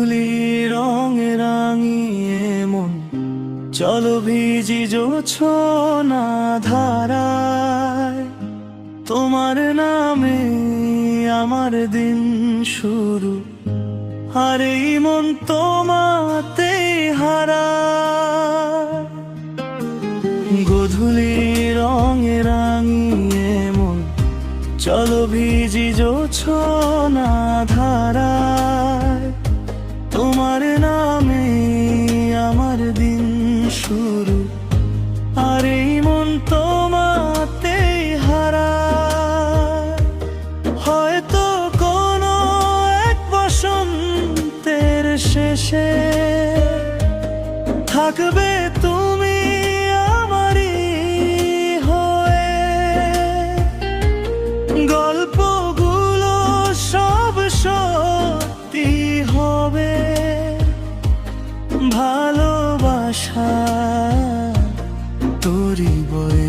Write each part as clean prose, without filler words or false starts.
গোধূলি রঙে রাঙিয়ে মন চলো ভিজি জোছনা ধারায়। তোমার নামে আমার দিন শুরু, আর এই মন তোমাতে হারায়। গোধূলি রঙে রাঙিয়ে মন চলো ভিজি জোছনা ধারায়। তোমার নামে আমার দিন শুরু, আর এই মন তোমাতেই হারায়। হয়তো কোনো এক বসন্তের শেষে থাকবে তুমি আমারই হয়ে। গল্পগুলো সব সত্যি হবে, ভালোবাসা তোরই বয়ে।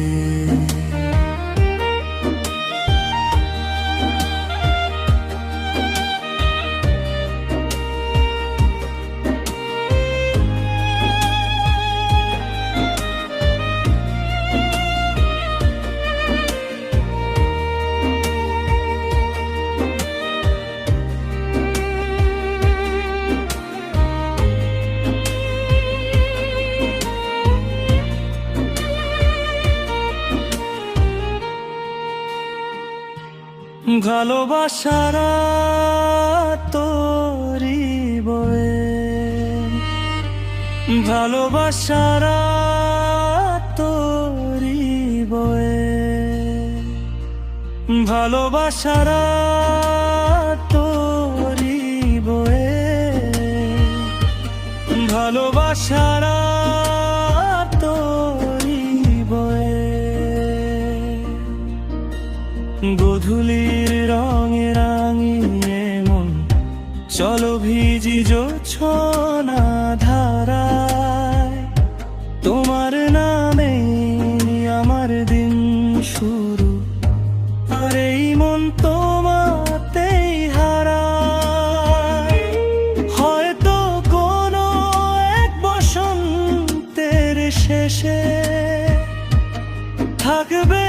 ভালোবাসার তোরই বয়ে, ভালোবাসার তোরই বয়ে, ভালোবাসার তোরই বয়ে, ভালোবাসার তোরই বয়ে। গোধূলির রঙে রাঙিয়ে মন চলো ভিজি জোছনা ধারায়। তোমার নামে আমার দিন শুরু, আর এই মন তোমাতেই হারায়। হয়তো কোনো এক বসন্তের শেষে থাকবে